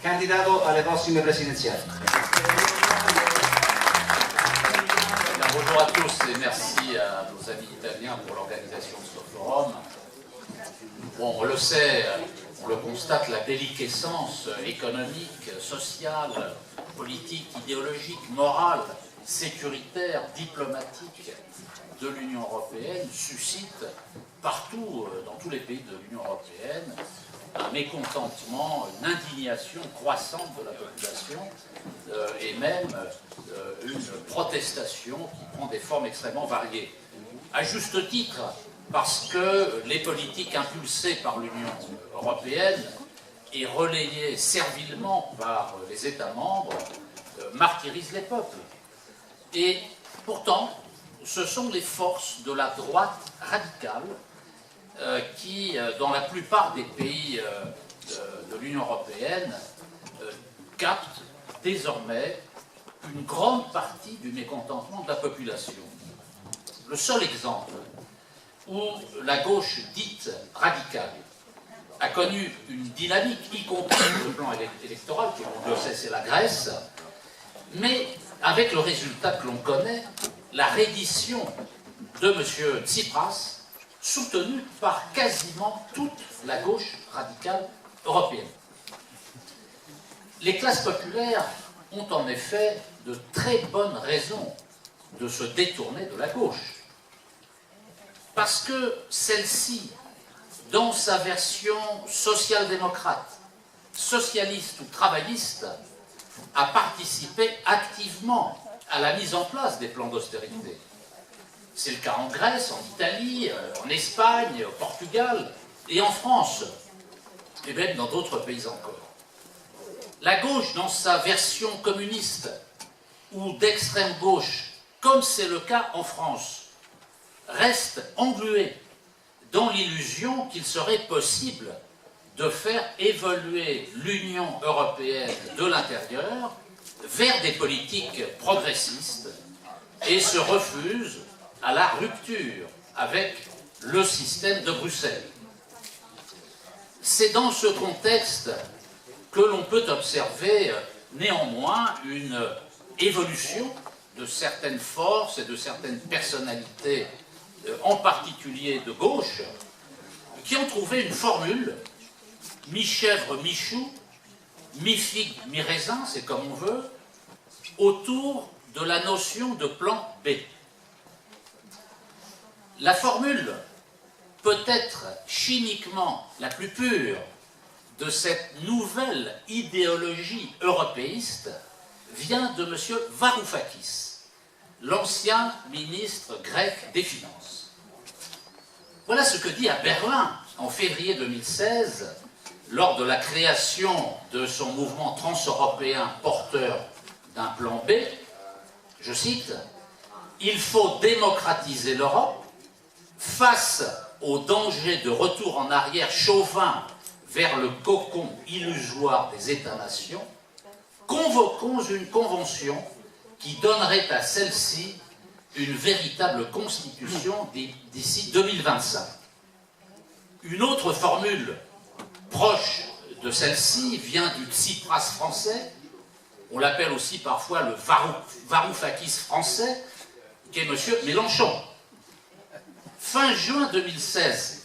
candidato alle prossime presidenziali. Bonjour à tous et merci à nos amis italiens pour l'organisation de ce forum. Bon, on le sait, on le constate, la déliquescence économique, sociale, politique, idéologique, morale, sécuritaire, diplomatique de l'Union européenne suscite partout, dans tous les pays de l'Union européenne, un mécontentement, une indignation croissante de la population et même une protestation qui prend des formes extrêmement variées. À juste titre, parce que les politiques impulsées par l'Union européenne et relayées servilement par les États membres martyrisent les peuples. Et pourtant, ce sont les forces de la droite radicale qui, dans la plupart des pays de l'Union européenne, captent désormais une grande partie du mécontentement de la population. Le seul exemple où la gauche dite radicale a connu une dynamique, y compris sur le plan électoral, qui, on le sait, c'est la Grèce, mais avec le résultat que l'on connaît, la reddition de M. Tsipras, soutenu par quasiment toute la gauche radicale européenne. Les classes populaires ont en effet de très bonnes raisons de se détourner de la gauche. Parce que celle-ci, dans sa version social-démocrate, socialiste ou travailliste, a participé activement à la mise en place des plans d'austérité. C'est le cas en Grèce, en Italie, en Espagne, au Portugal et en France, et même dans d'autres pays encore. La gauche, dans sa version communiste ou d'extrême gauche, comme c'est le cas en France, reste engluée dans l'illusion qu'il serait possible de faire évoluer l'Union européenne de l'intérieur vers des politiques progressistes et se refuse à la rupture avec le système de Bruxelles. C'est dans ce contexte que l'on peut observer néanmoins une évolution de certaines forces et de certaines personnalités, en particulier de gauche, qui ont trouvé une formule mi-chèvre, mi-chou, mi-figue, mi-raisin, c'est comme on veut, autour de la notion de plan B. La formule peut être chimiquement la plus pure de cette nouvelle idéologie européiste vient de M. Varoufakis, l'ancien ministre grec des Finances. Voilà ce que dit à Berlin, en février 2016, lors de la création de son mouvement transeuropéen porteur d'un plan B, je cite, « Il faut démocratiser l'Europe face au danger de retour en arrière chauvin vers le cocon illusoire des États-nations, convoquons une convention qui donnerait à celle-ci une véritable constitution d'ici 2025. » Une autre formule proche de celle-ci vient du Tsipras français, on l'appelle aussi parfois le Varoufakis français, qui est M. Mélenchon. Fin juin 2016,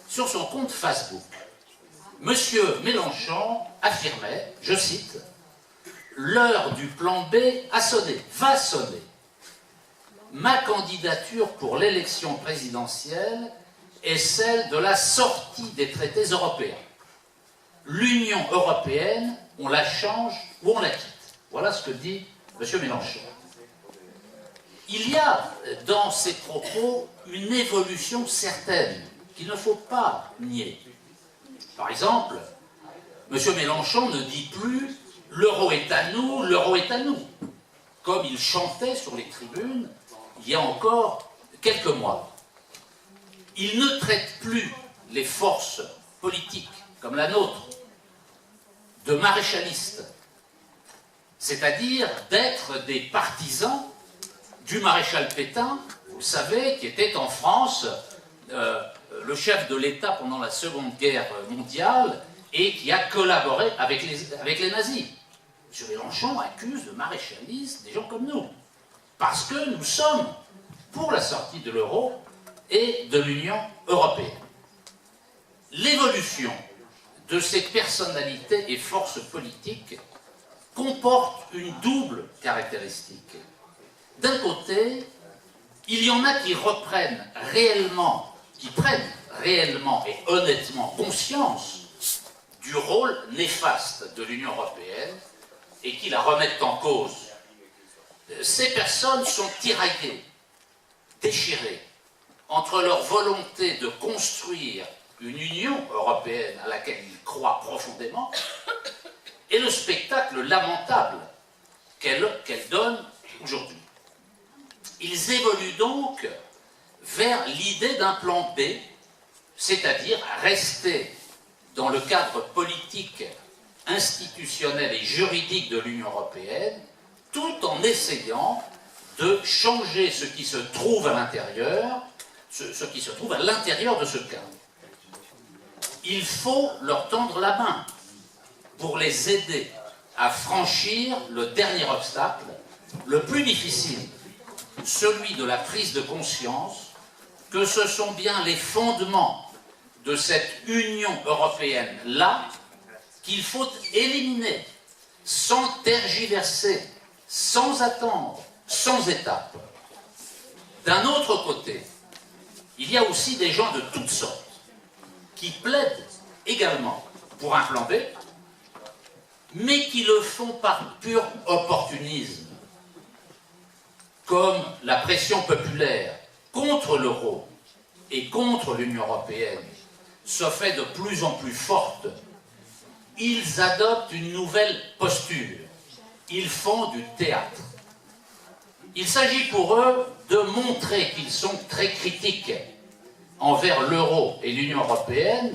sur son compte Facebook, M. Mélenchon affirmait, je cite, « L'heure du plan B a sonné, va sonner. Ma candidature pour l'élection présidentielle est celle de la sortie des traités européens. L'Union européenne, on la change ou on la quitte. » Voilà ce que dit M. Mélenchon. Il y a dans ces propos une évolution certaine qu'il ne faut pas nier. Par exemple, M. Mélenchon ne dit plus « l'euro est à nous », comme il chantait sur les tribunes il y a encore quelques mois. Il ne traite plus les forces politiques comme la nôtre de maréchalistes, c'est-à-dire d'être des partisans du maréchal Pétain, vous le savez, qui était en France le chef de l'État pendant la Seconde Guerre mondiale et qui a collaboré avec les nazis. M. Mélenchon accuse de maréchalisme des gens comme nous, parce que nous sommes pour la sortie de l'euro et de l'Union européenne. L'évolution de ces personnalités et forces politiques comporte une double caractéristique. D'un côté, il y en a qui prennent réellement et honnêtement conscience du rôle néfaste de l'Union européenne et qui la remettent en cause. Ces personnes sont tiraillées, déchirées, entre leur volonté de construire une Union européenne à laquelle ils croient profondément et le spectacle lamentable qu'elle donne aujourd'hui. Ils évoluent donc vers l'idée d'un plan B, c'est-à-dire rester dans le cadre politique, institutionnel et juridique de l'Union européenne, tout en essayant de changer ce qui se trouve à l'intérieur, ce qui se trouve à l'intérieur de ce cadre. Il faut leur tendre la main pour les aider à franchir le dernier obstacle, le plus difficile, celui de la prise de conscience que ce sont bien les fondements de cette Union européenne-là qu'il faut éliminer, sans tergiverser, sans attendre, sans étape. D'un autre côté, il y a aussi des gens de toutes sortes qui plaident également pour un plan B, mais qui le font par pur opportunisme, comme la pression populaire contre l'euro et contre l'Union européenne se fait de plus en plus forte. Ils adoptent une nouvelle posture. Ils font du théâtre. Il s'agit pour eux de montrer qu'ils sont très critiques envers l'euro et l'Union européenne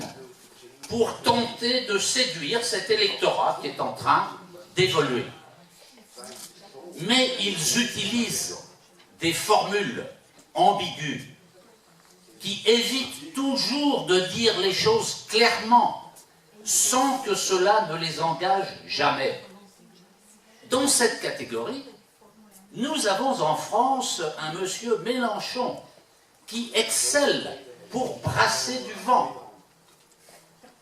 pour tenter de séduire cet électorat qui est en train d'évoluer. Mais ils utilisent des formules ambiguës qui évitent toujours de dire les choses clairement sans que cela ne les engage jamais. Dans cette catégorie, nous avons en France un monsieur Mélenchon qui excelle pour brasser du vent.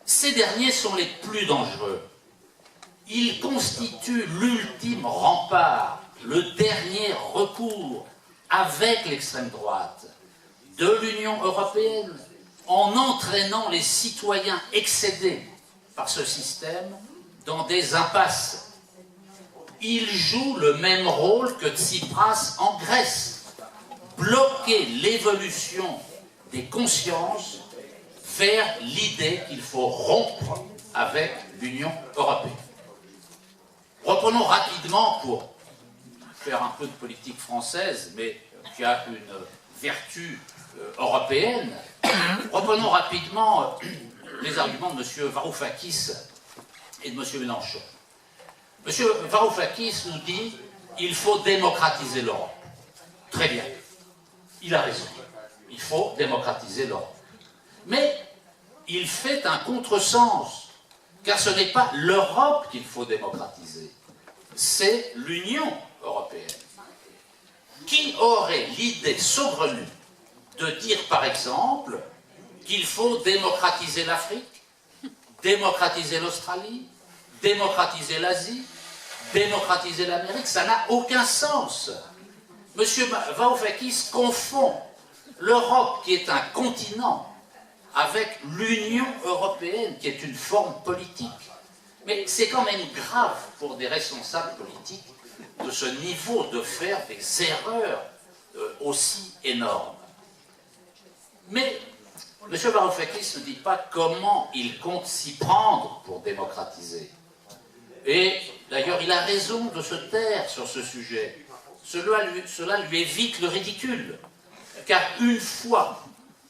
Ces derniers sont les plus dangereux. Ils constituent l'ultime rempart, le dernier recours avec l'extrême droite de l'Union européenne en entraînant les citoyens excédés par ce système dans des impasses. Ils jouent le même rôle que Tsipras en Grèce, bloquer l'évolution des consciences vers l'idée qu'il faut rompre avec l'Union européenne. Reprenons rapidement, pour faire un peu de politique française, mais qui a une vertu européenne, reprenons rapidement les arguments de M. Varoufakis et de M. Mélenchon. M. Varoufakis nous dit qu'il faut démocratiser l'Europe. Très bien. Il a raison. Il faut démocratiser l'Europe. Mais il fait un contresens, car ce n'est pas l'Europe qu'il faut démocratiser, c'est l'Union européenne. Qui aurait l'idée saugrenue de dire, par exemple, qu'il faut démocratiser l'Afrique, démocratiser l'Australie, démocratiser l'Asie, démocratiser l'Amérique? Ça n'a aucun sens. M. Varoufakis confond l'Europe, qui est un continent, avec l'Union européenne, qui est une forme politique. Mais c'est quand même grave pour des responsables politiques de ce niveau de faire des erreurs aussi énormes. Mais M. Varoufakis ne dit pas comment il compte s'y prendre pour démocratiser. Et d'ailleurs, il a raison de se taire sur ce sujet. Cela lui évite le ridicule. Car une fois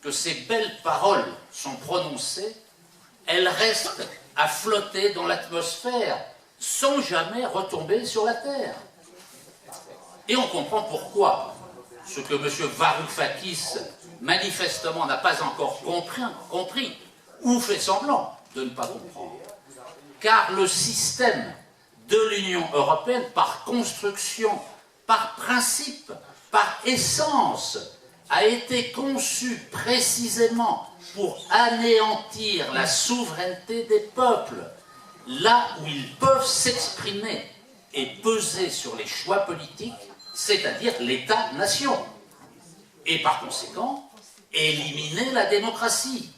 que ces belles paroles sont prononcées, elles restent à flotter dans l'atmosphère sans jamais retomber sur la terre. Et on comprend pourquoi ce que M. Varoufakis manifestement n'a pas encore compris ou fait semblant de ne pas comprendre. car le système de l'Union européenne, par construction, par principe, par essence, a été conçu précisément pour anéantir la souveraineté des peuples, là où ils peuvent s'exprimer et peser sur les choix politiques, c'est-à-dire l'État-nation. Et par conséquent, éliminer la démocratie.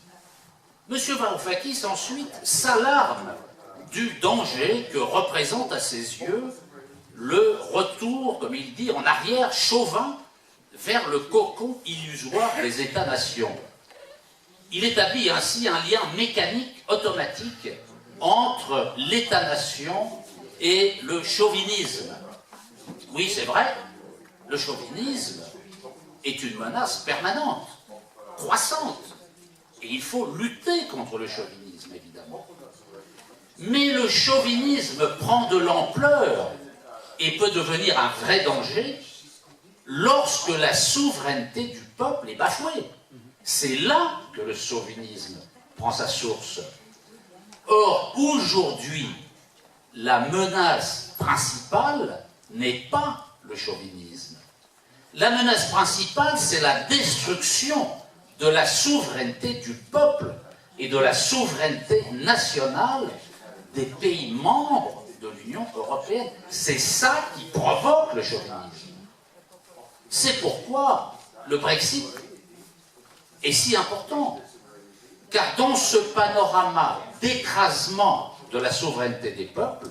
M. Varoufakis, ensuite, s'alarme du danger que représente à ses yeux le retour, comme il dit, en arrière chauvin vers le cocon illusoire des États-nations. Il établit ainsi un lien mécanique, automatique, entre l'État-nation et le chauvinisme. Oui, c'est vrai, le chauvinisme est une menace permanente, croissante, et il faut lutter contre le chauvinisme, évidemment. Mais le chauvinisme prend de l'ampleur et peut devenir un vrai danger lorsque la souveraineté du peuple est bafouée. C'est là que le chauvinisme prend sa source. Or, aujourd'hui, la menace principale n'est pas le chauvinisme. La menace principale, c'est la destruction de la souveraineté du peuple et de la souveraineté nationale des pays membres de l'Union européenne. C'est ça qui provoque le chauvinisme. C'est pourquoi le Brexit est si important. Car dans ce panorama d'écrasement de la souveraineté des peuples,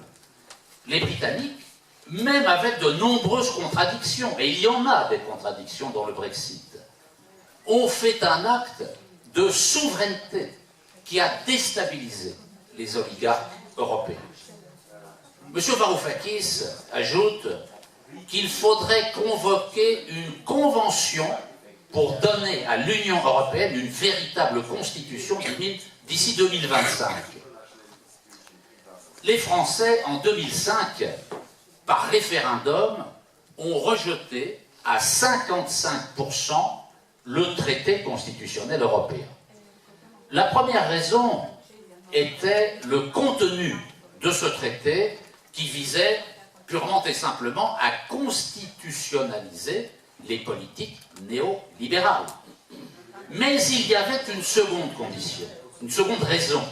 les Britanniques, même avec de nombreuses contradictions, et il y en a des contradictions dans le Brexit, ont fait un acte de souveraineté qui a déstabilisé les oligarques européens. M. Varoufakis ajoute qu'il faudrait convoquer une convention pour donner à l'Union européenne une véritable constitution d'ici 2025. Les Français, en 2005, par référendum, ont rejeté à 55% le traité constitutionnel européen. La première raison était le contenu de ce traité qui visait purement et simplement à constitutionnaliser les politiques néolibérales. Mais il y avait une seconde condition, une seconde raison,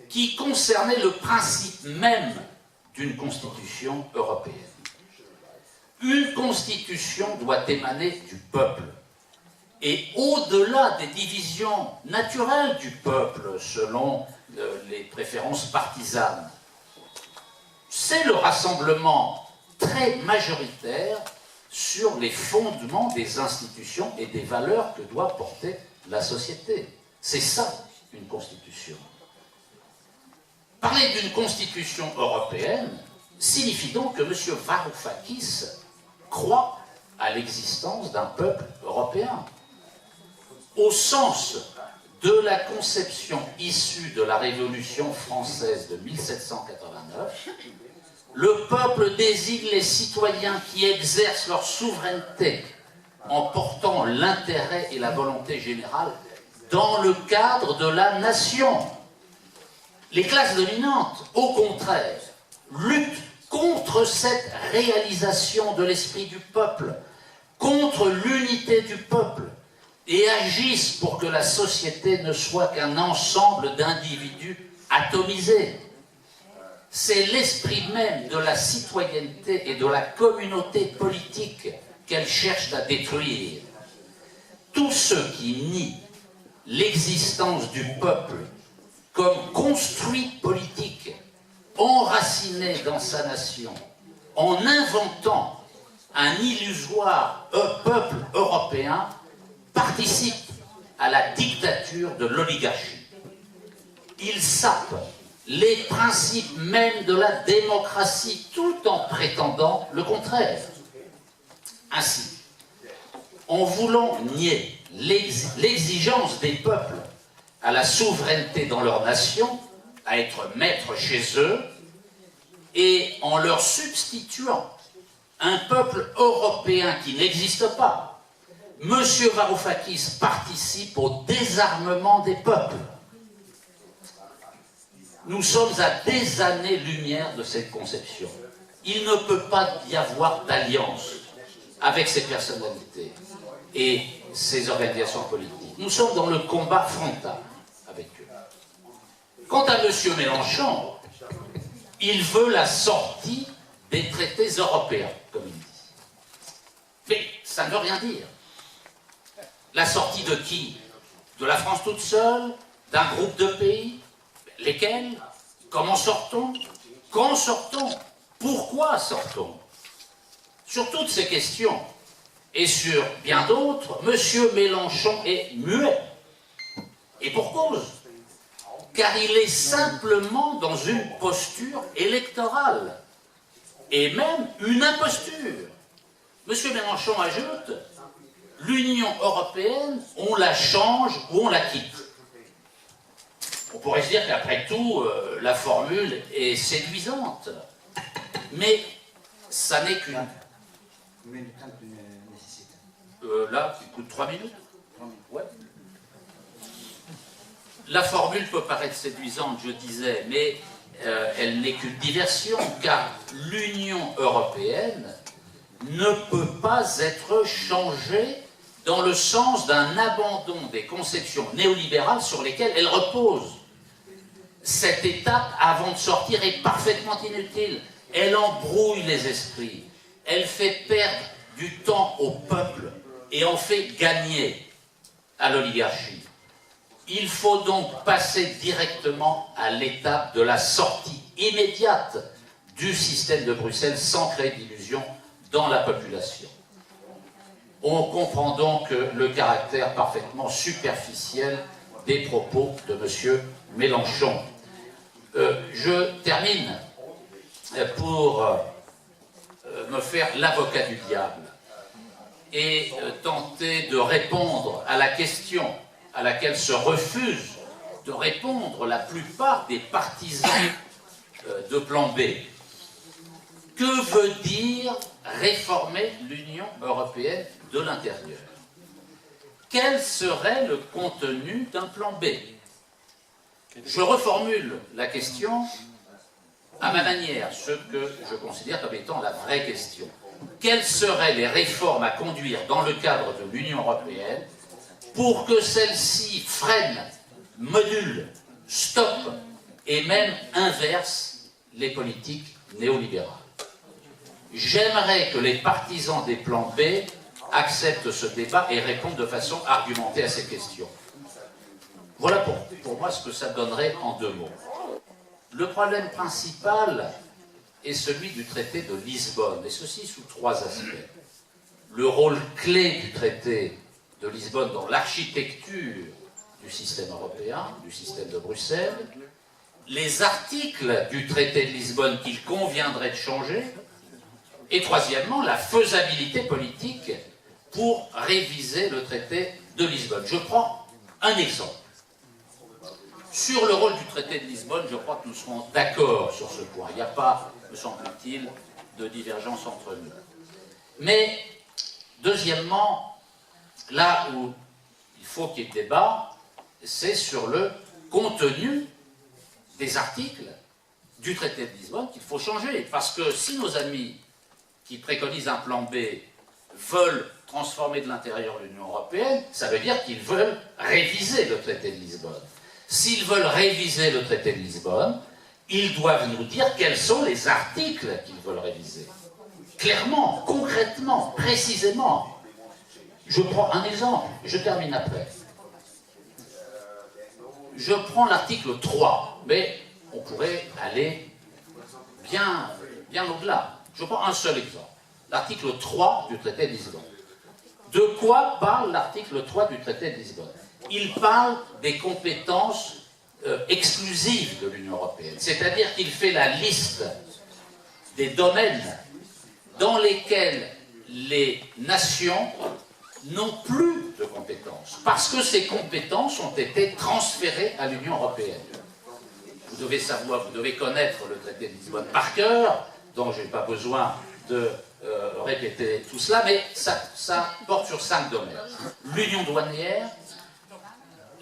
qui concernait le principe même d'une constitution européenne. Une constitution doit émaner du peuple. Et au-delà des divisions naturelles du peuple, selon les préférences partisanes, c'est le rassemblement très majoritaire sur les fondements des institutions et des valeurs que doit porter la société. C'est ça, une constitution. Parler d'une constitution européenne signifie donc que M. Varoufakis croit à l'existence d'un peuple européen. Au sens de la conception issue de la Révolution française de 1789, le peuple désigne les citoyens qui exercent leur souveraineté en portant l'intérêt et la volonté générale dans le cadre de la nation. Les classes dominantes, au contraire, luttent contre cette réalisation de l'esprit du peuple, contre l'unité du peuple, et agissent pour que la société ne soit qu'un ensemble d'individus atomisés. C'est l'esprit même de la citoyenneté et de la communauté politique qu'elles cherchent à détruire. Tous ceux qui nient l'existence du peuple comme construit politique, enraciné dans sa nation, en inventant un illusoire peuple européen, participent à la dictature de l'oligarchie. Ils sapent les principes même de la démocratie tout en prétendant le contraire. Ainsi, en voulant nier l'exigence des peuples à la souveraineté dans leur nation, à être maîtres chez eux, et en leur substituant un peuple européen qui n'existe pas, M. Varoufakis participe au désarmement des peuples. Nous sommes à des années-lumière de cette conception. Il ne peut pas y avoir d'alliance avec ces personnalités et ces organisations politiques. Nous sommes dans le combat frontal avec eux. Quant à M. Mélenchon, il veut la sortie des traités européens, comme il dit. Mais ça ne veut rien dire. La sortie de qui? De la France toute seule? D'un groupe de pays? Lesquels? Comment sortons? Quand sortons? Pourquoi sortons? Sur toutes ces questions, et sur bien d'autres, M. Mélenchon est muet. Et pour cause. Car il est simplement dans une posture électorale. Et même une imposture. M. Mélenchon ajoute, l'Union européenne, on la change ou on la quitte. On pourrait se dire qu'après tout, la formule est séduisante. Mais ça n'est qu'une... Combien de temps tu nécessites? Là, il coûte 3 minutes. Ouais. La formule peut paraître séduisante, je disais, mais elle n'est qu'une diversion, car l'Union européenne ne peut pas être changée dans le sens d'un abandon des conceptions néolibérales sur lesquelles elle repose. Cette étape, avant de sortir, est parfaitement inutile. Elle embrouille les esprits. Elle fait perdre du temps au peuple et en fait gagner à l'oligarchie. Il faut donc passer directement à l'étape de la sortie immédiate du système de Bruxelles sans créer d'illusions dans la population. On comprend donc le caractère parfaitement superficiel des propos de M. Mélenchon. Je termine pour me faire l'avocat du diable et tenter de répondre à la question à laquelle se refusent de répondre la plupart des partisans de plan B. Que veut dire réformer l'Union européenne de l'intérieur? Quel serait le contenu d'un plan B? Je reformule la question à ma manière, ce que je considère comme étant la vraie question. Quelles seraient les réformes à conduire dans le cadre de l'Union européenne pour que celle-ci freine, module, stoppe et même inverse les politiques néolibérales? J'aimerais que les partisans des plans B acceptent ce débat et répondent de façon argumentée à ces questions. Voilà pour moi ce que ça donnerait en 2 mots. Le problème principal est celui du traité de Lisbonne, et ceci sous 3 aspects. Le rôle clé du traité de Lisbonne dans l'architecture du système européen, du système de Bruxelles, les articles du traité de Lisbonne qu'il conviendrait de changer, et troisièmement, la faisabilité politique pour réviser le traité de Lisbonne. Je prends un exemple. Sur le rôle du traité de Lisbonne, je crois que nous serons d'accord sur ce point. Il n'y a pas, me semble-t-il, de divergence entre nous. Mais, deuxièmement, là où il faut qu'il y ait débat, c'est sur le contenu des articles du traité de Lisbonne qu'il faut changer. Parce que si nos amis qui préconisent un plan B veulent transformer de l'intérieur l'Union européenne, ça veut dire qu'ils veulent réviser le traité de Lisbonne. S'ils veulent réviser le traité de Lisbonne, ils doivent nous dire quels sont les articles qu'ils veulent réviser. Clairement, concrètement, précisément. Je prends un exemple, je termine après. Je prends l'article 3, mais on pourrait aller bien au-delà. Je prends un seul exemple, l'article 3 du traité de Lisbonne. De quoi parle l'article 3 du traité de Lisbonne? Il parle des compétences exclusives de l'Union européenne, c'est-à-dire qu'il fait la liste des domaines dans lesquels les nations n'ont plus de compétences, parce que ces compétences ont été transférées à l'Union européenne. Vous devez savoir, vous devez connaître le traité de Lisbonne par cœur, donc je n'ai pas besoin de répéter tout cela, mais ça porte sur 5 domaines. L'union douanière,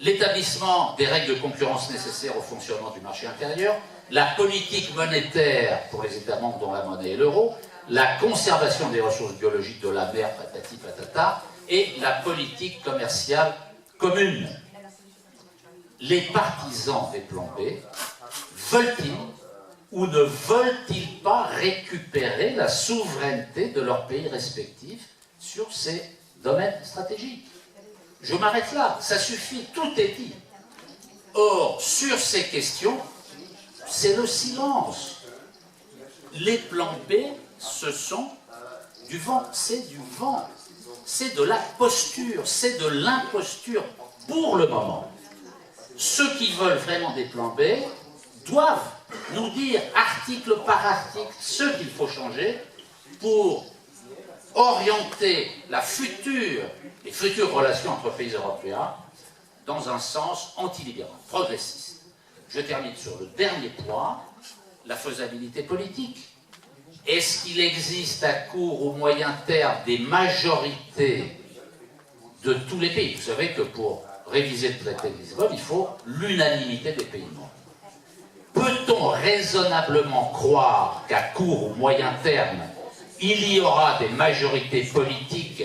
l'établissement des règles de concurrence nécessaires au fonctionnement du marché intérieur, la politique monétaire pour les États membres dont la monnaie est l'euro, la conservation des ressources biologiques de la mer, patati patata, et la politique commerciale commune. Les partisans des plans B veulent-ils ou ne veulent-ils pas récupérer la souveraineté de leurs pays respectifs sur ces domaines stratégiques? Je m'arrête là, ça suffit, tout est dit. Or, sur ces questions, c'est le silence. Les plans B, ce sont du vent, c'est du vent. C'est de la posture, c'est de l'imposture pour le moment. Ceux qui veulent vraiment des plans B doivent nous dire, article par article, ce qu'il faut changer pour orienter les futures relations entre pays européens dans un sens antilibéral, progressiste. Je termine sur le dernier point, la faisabilité politique. Est-ce qu'il existe à court ou moyen terme des majorités de tous les pays? Vous savez que pour réviser le traité de Lisbonne, il faut l'unanimité des pays membres. Peut-on raisonnablement croire qu'à court ou moyen terme, il y aura des majorités politiques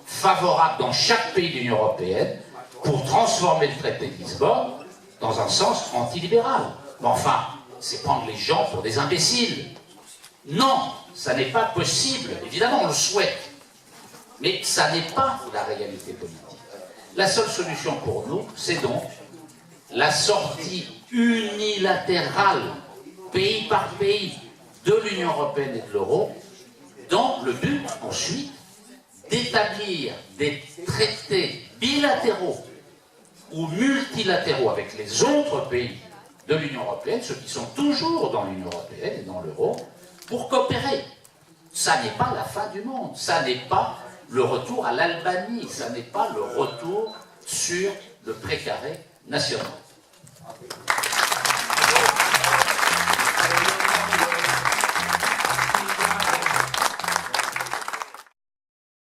favorables dans chaque pays de l'Union européenne pour transformer le traité de Lisbonne dans un sens antilibéral? Mais enfin, c'est prendre les gens pour des imbéciles. Non, ça n'est pas possible. Évidemment, on le souhaite. Mais ça n'est pas la réalité politique. La seule solution pour nous, c'est donc la sortie unilatérale, pays par pays, de l'Union européenne et de l'euro, dans le but, ensuite, d'établir des traités bilatéraux ou multilatéraux avec les autres pays de l'Union européenne, ceux qui sont toujours dans l'Union européenne et dans l'euro, pour coopérer. Ça n'est pas la fin du monde, ça n'est pas le retour à l'Albanie, ça n'est pas le retour sur le précaré national.